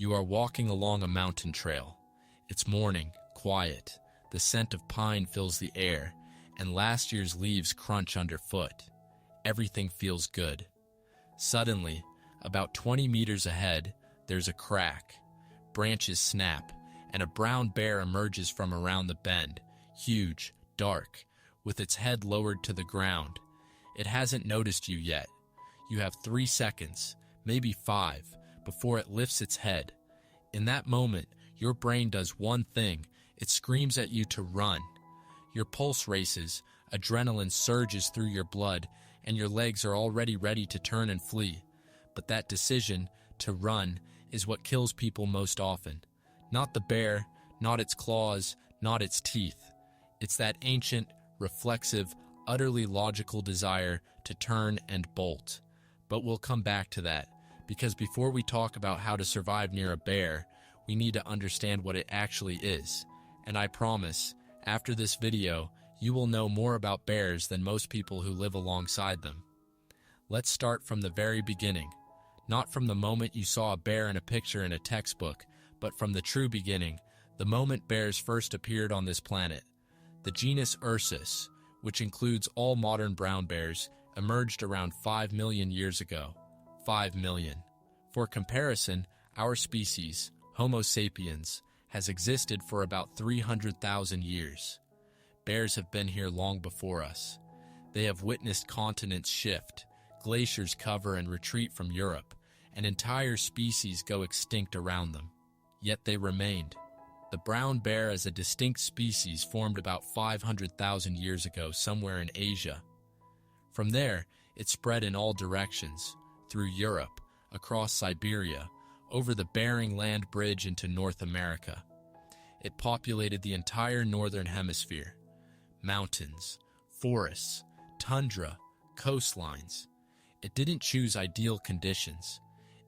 You are walking along a mountain trail. It's morning, quiet. The scent of pine fills the air, and last year's leaves crunch underfoot. Everything feels good. Suddenly, about 20 meters ahead, there's a crack. Branches snap, and a brown bear emerges from around the bend, huge, dark, with its head lowered to the ground. It hasn't noticed you yet. You have 3 seconds, maybe 5, before it lifts its head. In that moment, your brain does one thing. It screams at you to run. Your pulse races, adrenaline surges through your blood, and your legs are already ready to turn and flee. But that decision, to run, is what kills people most often. Not the bear, not its claws, not its teeth. It's that ancient, reflexive, utterly logical desire to turn and bolt. But we'll come back to that, because before we talk about how to survive near a bear, we need to understand what it actually is. And I promise, after this video, you will know more about bears than most people who live alongside them. Let's start from the very beginning. Not from the moment you saw a bear in a picture in a textbook, but from the true beginning, the moment bears first appeared on this planet. The genus Ursus, which includes all modern brown bears, emerged around 5 million years ago. 5 million. For comparison, our species, Homo sapiens, has existed for about 300,000 years. Bears have been here long before us. They have witnessed continents shift, glaciers cover and retreat from Europe, and entire species go extinct around them. Yet they remained. The brown bear as a distinct species formed about 500,000 years ago somewhere in Asia. From there, it spread in all directions, through Europe, across Siberia, over the Bering Land Bridge into North America. It populated the entire northern hemisphere. Mountains, forests, tundra, coastlines. It didn't choose ideal conditions.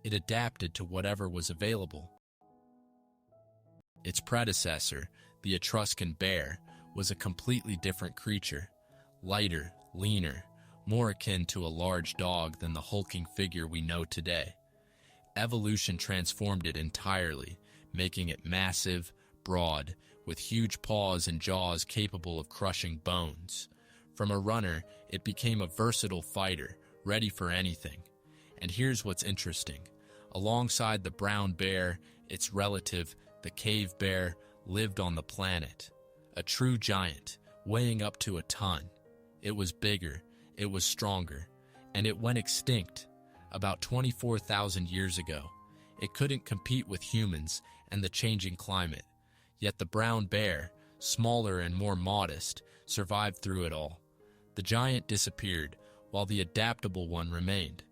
It adapted to whatever was available. Its predecessor, the Etruscan bear, was a completely different creature. Lighter, leaner, more akin to a large dog than the hulking figure we know today. Evolution transformed it entirely, making it massive, broad, with huge paws and jaws capable of crushing bones. From a runner, it became a versatile fighter, ready for anything. And here's what's interesting. Alongside the brown bear, its relative, the cave bear, lived on the planet. A true giant, weighing up to a ton. It was bigger, it was stronger, and it went extinct about 24,000 years ago. It couldn't compete with humans and the changing climate. Yet the brown bear, smaller and more modest, survived through it all. The giant disappeared, while the adaptable one remained.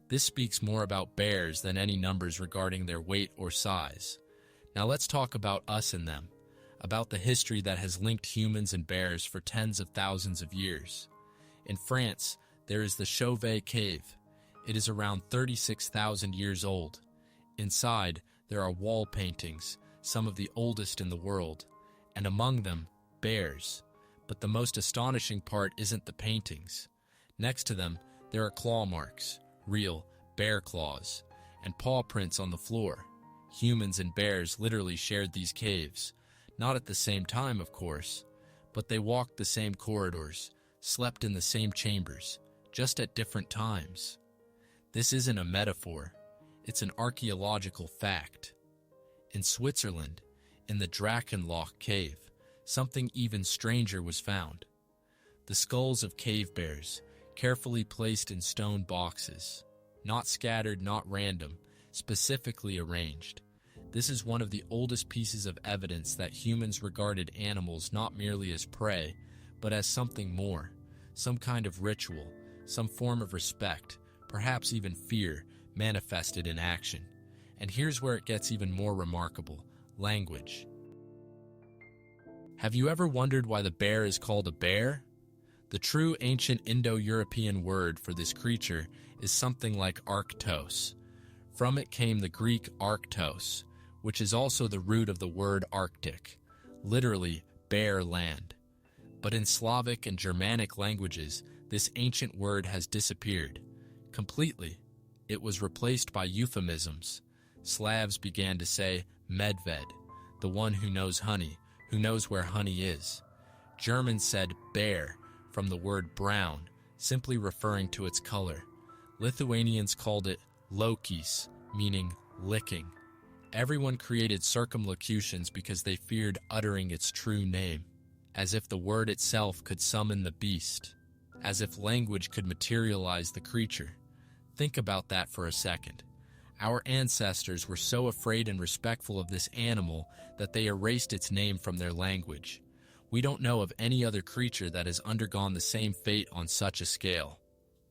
This speaks more about bears than any numbers regarding their weight or size. Now let's talk about us and them, about the history that has linked humans and bears for tens of thousands of years. In France, there is the Chauvet Cave. It is around 36,000 years old. Inside, there are wall paintings, some of the oldest in the world, and among them, bears. But the most astonishing part isn't the paintings. Next to them, there are claw marks, real bear claws, and paw prints on the floor. Humans and bears literally shared these caves. Not at the same time, of course, but they walked the same corridors, slept in the same chambers, just at different times. This isn't a metaphor. It's an archaeological fact. In Switzerland, in the Drachenloch cave, something even stranger was found. The skulls of cave bears, carefully placed in stone boxes. Not scattered, not random, specifically arranged. This is one of the oldest pieces of evidence that humans regarded animals not merely as prey, but as something more, some kind of ritual, some form of respect, perhaps even fear, manifested in action. And here's where it gets even more remarkable: language. Have you ever wondered why the bear is called a bear? The true ancient Indo-European word for this creature is something like arctos. From it came the Greek arctos, which is also the root of the word Arctic, literally bare land. But in Slavic and Germanic languages, this ancient word has disappeared completely. It was replaced by euphemisms. Slavs began to say medved, the one who knows honey, who knows where honey is. Germans said bear, from the word brown, simply referring to its color. Lithuanians called it lokis, meaning licking. Everyone created circumlocutions because they feared uttering its true name, as if the word itself could summon the beast, as if language could materialize the creature. Think about that for a second. Our ancestors were so afraid and respectful of this animal that they erased its name from their language. We don't know of any other creature that has undergone the same fate on such a scale.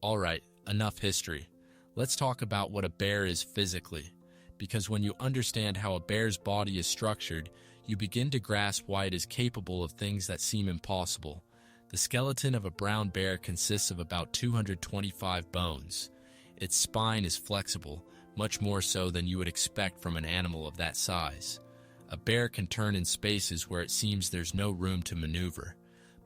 All right, enough history. Let's talk about what a bear is physically, because when you understand how a bear's body is structured, you begin to grasp why it is capable of things that seem impossible. The skeleton of a brown bear consists of about 225 bones. Its spine is flexible, much more so than you would expect from an animal of that size. A bear can turn in spaces where it seems there's no room to maneuver,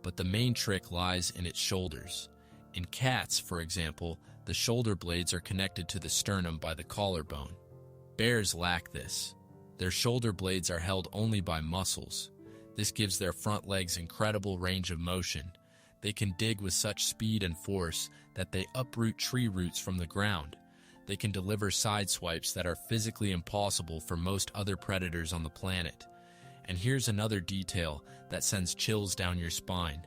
but the main trick lies in its shoulders. In cats, for example, the shoulder blades are connected to the sternum by the collarbone. Bears lack this. Their shoulder blades are held only by muscles. This gives their front legs incredible range of motion. They can dig with such speed and force that they uproot tree roots from the ground. They can deliver side swipes that are physically impossible for most other predators on the planet. And here's another detail that sends chills down your spine.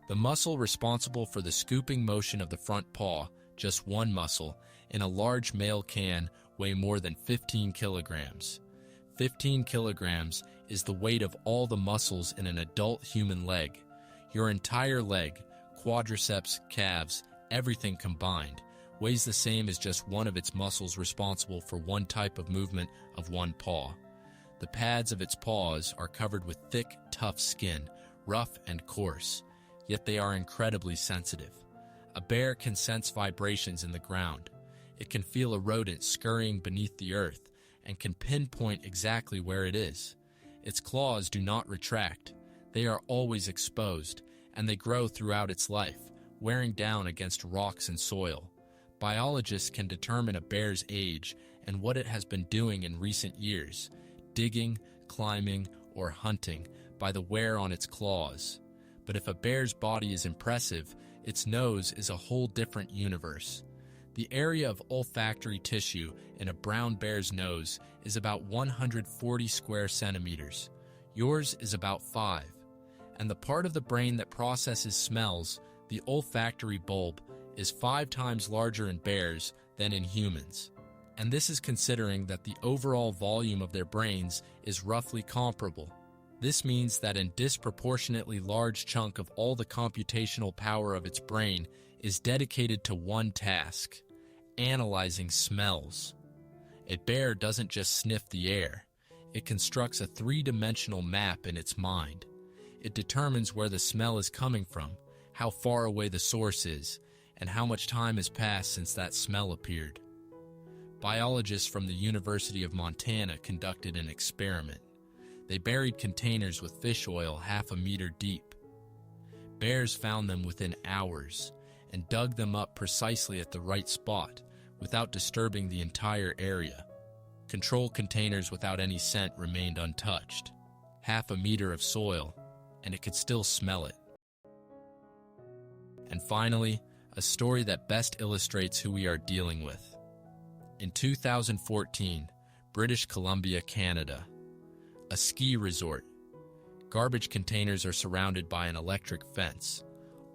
The muscle responsible for the scooping motion of the front paw, just one muscle, in a large male can weigh more than 15 kilograms. 15 kilograms is the weight of all the muscles in an adult human leg. Your entire leg, quadriceps, calves, everything combined, weighs the same as just one of its muscles responsible for one type of movement of one paw. The pads of its paws are covered with thick, tough skin, rough and coarse, yet they are incredibly sensitive. A bear can sense vibrations in the ground. It can feel a rodent scurrying beneath the earth and can pinpoint exactly where it is. Its claws do not retract. They are always exposed, and they grow throughout its life, wearing down against rocks and soil. Biologists can determine a bear's age and what it has been doing in recent years, digging, climbing, or hunting, by the wear on its claws. But if a bear's body is impressive, its nose is a whole different universe. The area of olfactory tissue in a brown bear's nose is about 140 square centimeters. Yours is about 5. And the part of the brain that processes smells, the olfactory bulb, is 5 times larger in bears than in humans. And this is considering that the overall volume of their brains is roughly comparable. This means that a disproportionately large chunk of all the computational power of its brain is dedicated to one task: analyzing smells. A bear doesn't just sniff the air. It constructs a 3-dimensional map in its mind. It determines where the smell is coming from, how far away the source is, and how much time has passed since that smell appeared. Biologists from the University of Montana conducted an experiment. They buried containers with fish oil half a meter deep. Bears found them within hours and dug them up precisely at the right spot without disturbing the entire area. Control containers without any scent remained untouched. Half a meter of soil, and it could still smell it. And finally, a story that best illustrates who we are dealing with. In 2014, British Columbia, Canada. A ski resort. Garbage containers are surrounded by an electric fence.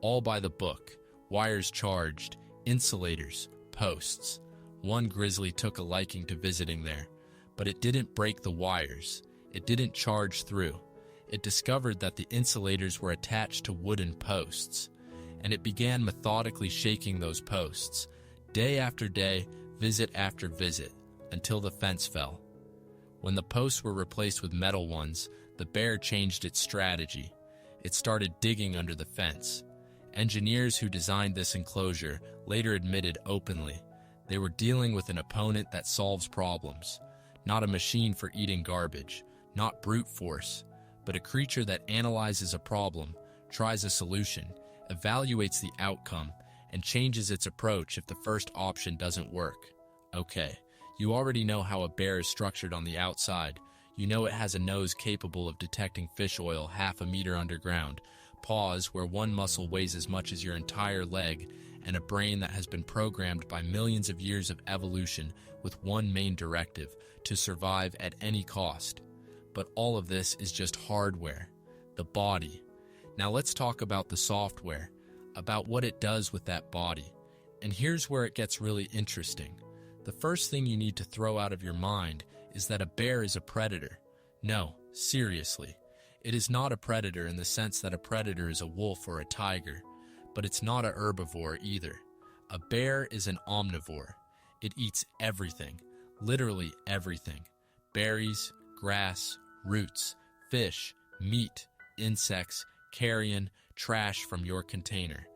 All by the book. Wires charged, insulators, posts. One grizzly took a liking to visiting there, but it didn't break the wires. It didn't charge through. It discovered that the insulators were attached to wooden posts, and it began methodically shaking those posts, day after day, visit after visit, until the fence fell. When the posts were replaced with metal ones, the bear changed its strategy. It started digging under the fence. Engineers who designed this enclosure later admitted openly they were dealing with an opponent that solves problems, not a machine for eating garbage, not brute force, but a creature that analyzes a problem, tries a solution, evaluates the outcome, and changes its approach if the first option doesn't work. Okay, You already know how a bear is structured on the outside. You know it has a nose capable of detecting fish oil half a meter underground, paws where one muscle weighs as much as your entire leg, and a brain that has been programmed by millions of years of evolution with one main directive: to survive at any cost. But all of this is just hardware, the body. Now let's talk about the software, about what it does with that body. And here's where it gets really interesting. The first thing you need to throw out of your mind is that a bear is a predator. No, seriously. It is not a predator in the sense that a predator is a wolf or a tiger, but it's not a herbivore either. A bear is an omnivore. It eats everything, literally everything. Berries, grass, roots, fish, meat, insects, carrion, trash from your container.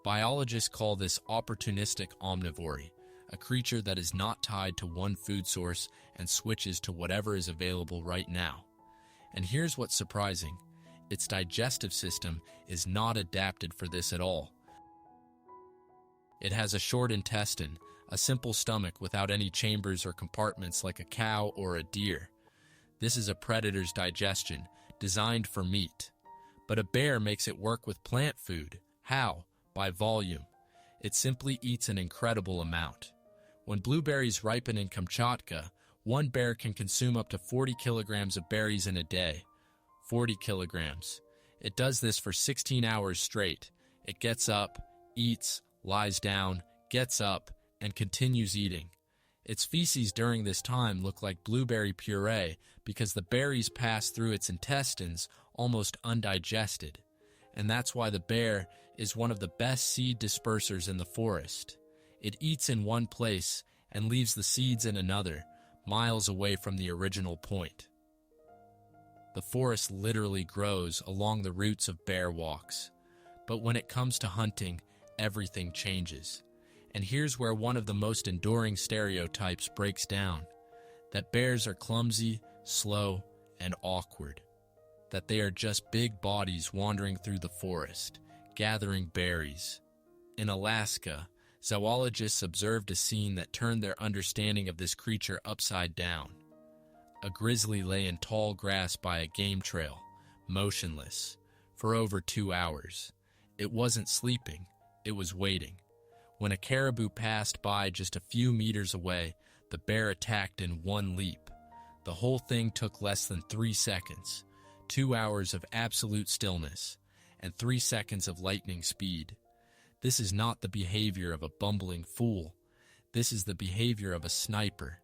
Biologists call this opportunistic omnivory, a creature that is not tied to one food source and switches to whatever is available right now. And here's what's surprising. Its digestive system is not adapted for this at all. It has a short intestine, a simple stomach without any chambers or compartments like a cow or a deer. This is a predator's digestion, designed for meat. But a bear makes it work with plant food. How? By volume. It simply eats an incredible amount. When blueberries ripen in Kamchatka, one bear can consume up to 40 kilograms of berries in a day. 40 kilograms. It does this for 16 hours straight. It gets up, eats, lies down, gets up, and continues eating. Its feces during this time look like blueberry puree because the berries pass through its intestines almost undigested. And that's why the bear is one of the best seed dispersers in the forest. It eats in one place and leaves the seeds in another, miles away from the original point. The forest literally grows along the roots of bear walks. But when it comes to hunting, everything changes. And here's where one of the most enduring stereotypes breaks down: that bears are clumsy, slow, and awkward. That they are just big bodies wandering through the forest, gathering berries. In Alaska, zoologists observed a scene that turned their understanding of this creature upside down. A grizzly lay in tall grass by a game trail, motionless, for over 2 hours. It wasn't sleeping, it was waiting. When a caribou passed by just a few meters away, the bear attacked in one leap. The whole thing took less than 3 seconds. 2 hours of absolute stillness, and 3 seconds of lightning speed. This is not the behavior of a bumbling fool. This is the behavior of a sniper.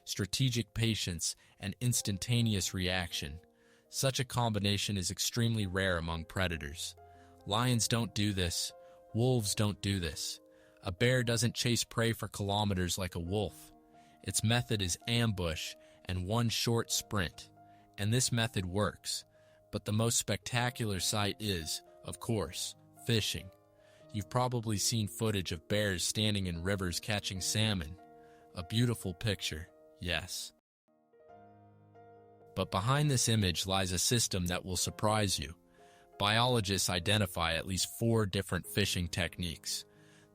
Strategic patience and instantaneous reaction. Such a combination is extremely rare among predators. Lions don't do this. Wolves don't do this. A bear doesn't chase prey for kilometers like a wolf. Its method is ambush and one short sprint. And this method works. But the most spectacular sight is, of course, fishing. You've probably seen footage of bears standing in rivers catching salmon. A beautiful picture, yes. But behind this image lies a system that will surprise you. Biologists identify at least 4 different fishing techniques.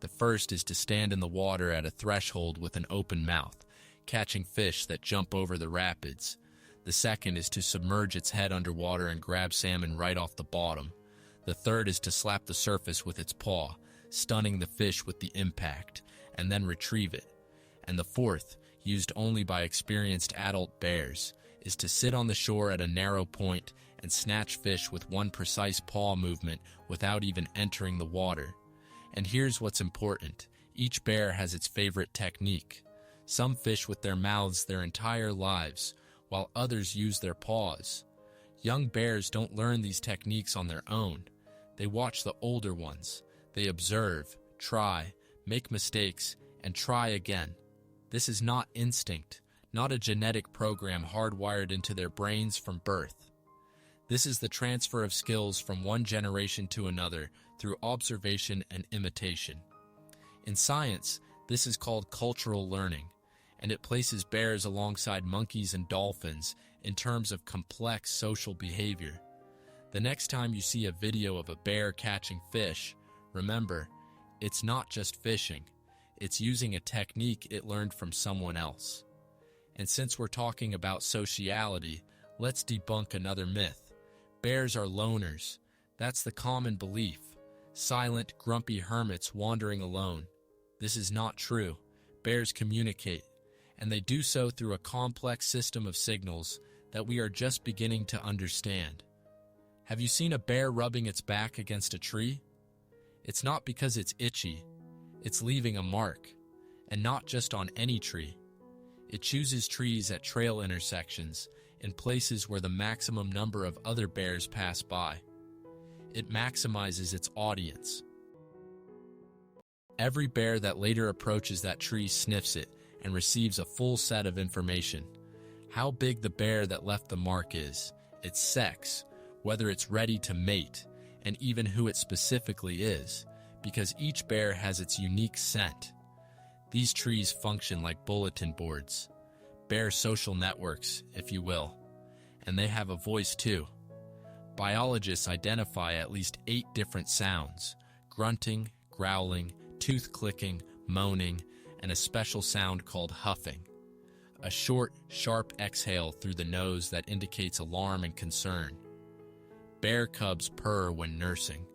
The first is to stand in the water at a threshold with an open mouth, catching fish that jump over the rapids. The second is to submerge its head underwater and grab salmon right off the bottom. The third is to slap the surface with its paw, stunning the fish with the impact, and then retrieve it. And the fourth, used only by experienced adult bears, is to sit on the shore at a narrow point and snatch fish with one precise paw movement without even entering the water. And here's what's important. Each bear has its favorite technique. Some fish with their mouths their entire lives, while others use their paws. Young bears don't learn these techniques on their own. They watch the older ones. They observe, try, make mistakes, and try again. This is not instinct, not a genetic program hardwired into their brains from birth. This is the transfer of skills from one generation to another through observation and imitation. In science, this is called cultural learning, and it places bears alongside monkeys and dolphins in terms of complex social behavior. The next time you see a video of a bear catching fish, remember, it's not just fishing. It's using a technique it learned from someone else. And since we're talking about sociality, let's debunk another myth. Bears are loners. That's the common belief. Silent, grumpy hermits wandering alone. This is not true. Bears communicate, and they do so through a complex system of signals that we are just beginning to understand. Have you seen a bear rubbing its back against a tree? It's not because it's itchy. It's leaving a mark, and not just on any tree. It chooses trees at trail intersections, in places where the maximum number of other bears pass by. It maximizes its audience. Every bear that later approaches that tree sniffs it and receives a full set of information. How big the bear that left the mark is, its sex, whether it's ready to mate, and even who it specifically is, because each bear has its unique scent. These trees function like bulletin boards, bear social networks, if you will, and they have a voice too. Biologists identify at least 8 different sounds: grunting, growling, tooth clicking, moaning, and a special sound called huffing. A short, sharp exhale through the nose that indicates alarm and concern. Bear cubs purr when nursing,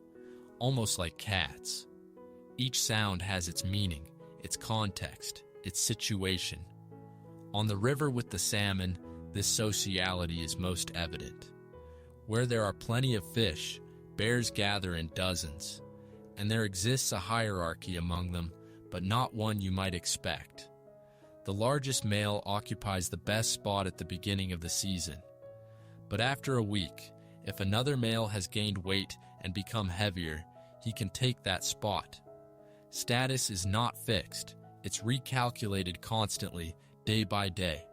almost like cats. Each sound has its meaning, its context, its situation. On the river with the salmon, this sociality is most evident. Where there are plenty of fish, bears gather in dozens, and there exists a hierarchy among them, but not one you might expect. The largest male occupies the best spot at the beginning of the season. But after a week, if another male has gained weight and become heavier, he can take that spot. Status is not fixed. It's recalculated constantly, day by day.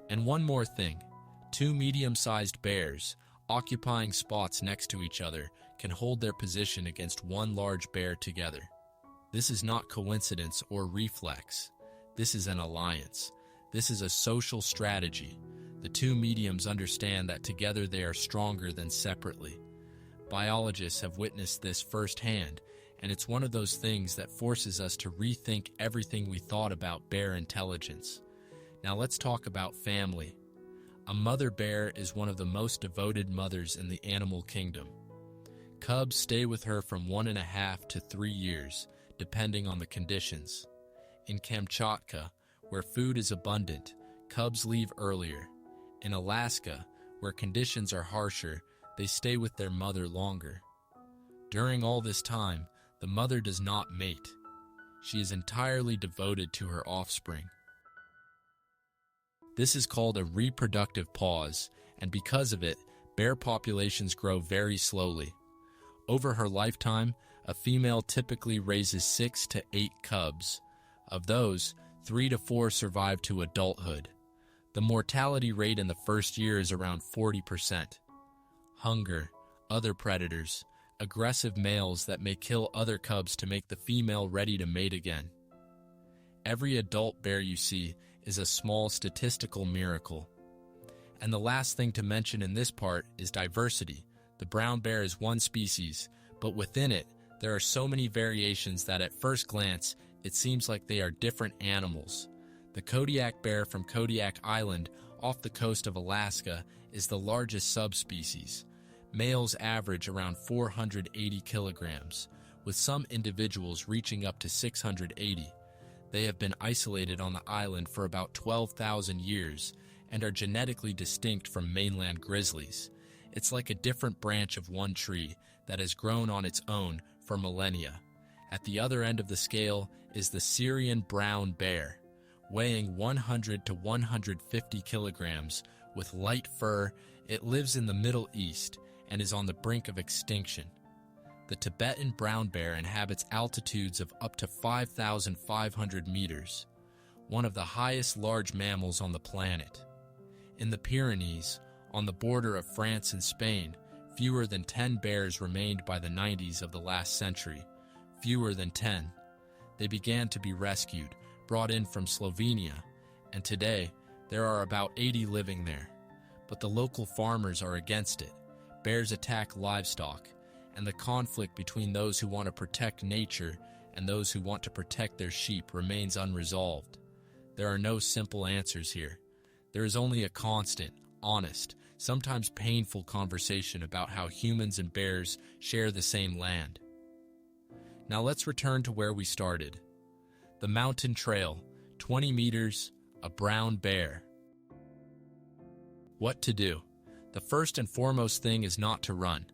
And one more thing, 2 medium-sized bears, occupying spots next to each other, can hold their position against one large bear together. This is not coincidence or reflex. This is an alliance. This is a social strategy. The 2 mediums understand that together they are stronger than separately. Biologists have witnessed this firsthand, and it's one of those things that forces us to rethink everything we thought about bear intelligence. Now let's talk about family. A mother bear is one of the most devoted mothers in the animal kingdom. Cubs stay with her from 1.5 to 3 years, depending on the conditions. In Kamchatka, where food is abundant, cubs leave earlier. In Alaska, where conditions are harsher, they stay with their mother longer. During all this time, the mother does not mate. She is entirely devoted to her offspring. This is called a reproductive pause, and because of it, bear populations grow very slowly. Over her lifetime, a female typically raises 6 to 8 cubs. Of those, 3 to 4 survive to adulthood. The mortality rate in the first year is around 40%. Hunger, other predators, aggressive males that may kill other cubs to make the female ready to mate again. Every adult bear you see is a small statistical miracle. And the last thing to mention in this part is diversity. The brown bear is one species, but within it, there are so many variations that at first glance, it seems like they are different animals. The Kodiak bear from Kodiak Island off the coast of Alaska is the largest subspecies. Males average around 480 kilograms, with some individuals reaching up to 680. They have been isolated on the island for about 12,000 years and are genetically distinct from mainland grizzlies. It's like a different branch of one tree that has grown on its own for millennia. At the other end of the scale is the Syrian brown bear, weighing 100 to 150 kilograms with light fur. It lives in the Middle East and is on the brink of extinction. The Tibetan brown bear inhabits altitudes of up to 5,500 meters, one of the highest large mammals on the planet. In the Pyrenees, on the border of France and Spain, fewer than 10 bears remained by the 90s of the last century. Fewer than 10. They began to be rescued, brought in from Slovenia, and today there are about 80 living there. But the local farmers are against it. Bears attack livestock, and the conflict between those who want to protect nature and those who want to protect their sheep remains unresolved. There are no simple answers here. There is only a constant, honest, sometimes painful conversation about how humans and bears share the same land. Now let's return to where we started. The mountain trail, 20 meters, a brown bear. What to do? The first and foremost thing is not to run.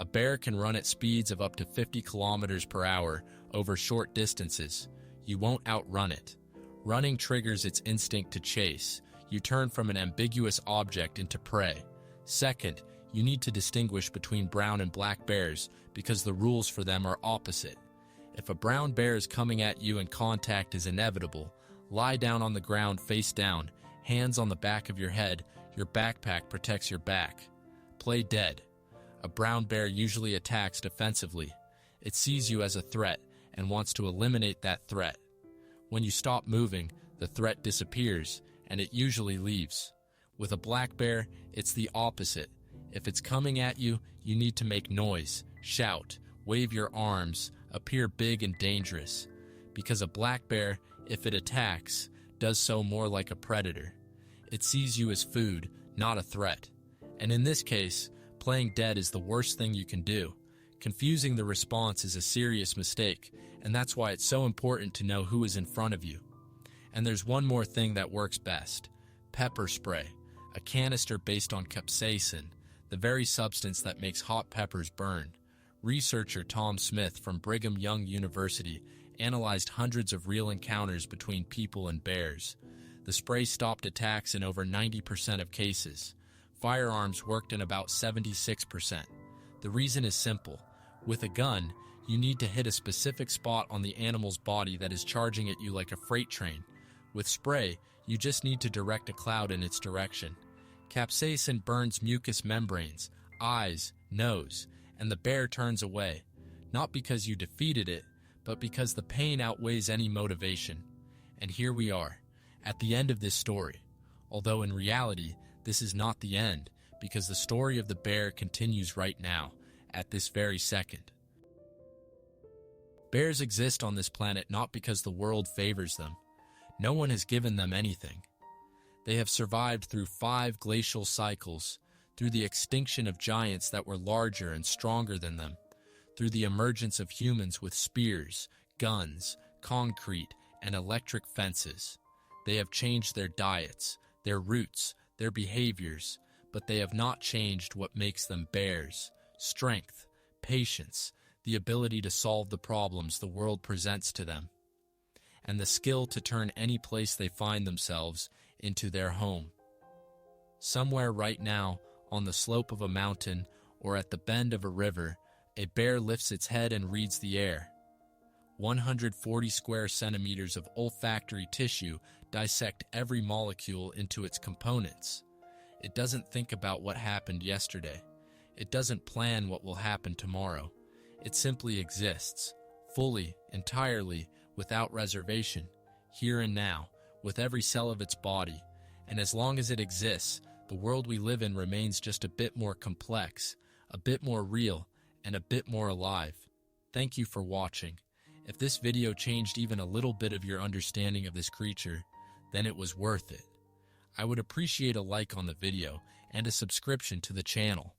A bear can run at speeds of up to 50 kilometers per hour over short distances. You won't outrun it. Running triggers its instinct to chase. You turn from an ambiguous object into prey. Second, you need to distinguish between brown and black bears because the rules for them are opposite. If a brown bear is coming at you and contact is inevitable, lie down on the ground face down, hands on the back of your head. Your backpack protects your back. Play dead. A brown bear usually attacks defensively. It sees you as a threat and wants to eliminate that threat. When you stop moving, the threat disappears, and it usually leaves. With a black bear, it's the opposite. If it's coming at you, you need to make noise, shout, wave your arms, appear big and dangerous. Because a black bear, if it attacks, does so more like a predator. It sees you as food, not a threat. And in this case, playing dead is the worst thing you can do. Confusing the response is a serious mistake, and that's why it's so important to know who is in front of you. And there's one more thing that works best. Pepper spray, a canister based on capsaicin, the very substance that makes hot peppers burn. Researcher Tom Smith from Brigham Young University analyzed hundreds of real encounters between people and bears. The spray stopped attacks in over 90% of cases. Firearms worked in about 76%. The reason is simple. With a gun, you need to hit a specific spot on the animal's body that is charging at you like a freight train. With spray, you just need to direct a cloud in its direction. Capsaicin burns mucous membranes, eyes, nose, and the bear turns away. Not because you defeated it, but because the pain outweighs any motivation. And here we are, at the end of this story. Although in reality, this is not the end, because the story of the bear continues right now, at this very second. Bears exist on this planet not because the world favors them. No one has given them anything. They have survived through 5 glacial cycles, through the extinction of giants that were larger and stronger than them, through the emergence of humans with spears, guns, concrete, and electric fences. They have changed their diets, their routes, their behaviors, but they have not changed what makes them bears: strength, patience, the ability to solve the problems the world presents to them, and the skill to turn any place they find themselves into their home. Somewhere right now, on the slope of a mountain or at the bend of a river, a bear lifts its head and reads the air. 140 square centimeters of olfactory tissue dissect every molecule into its components. It doesn't think about what happened yesterday. It doesn't plan what will happen tomorrow. It simply exists, fully, entirely, without reservation, here and now, with every cell of its body. And as long as it exists, the world we live in remains just a bit more complex, a bit more real, and a bit more alive. Thank you for watching. If this video changed even a little bit of your understanding of this creature, then it was worth it. I would appreciate a like on the video and a subscription to the channel.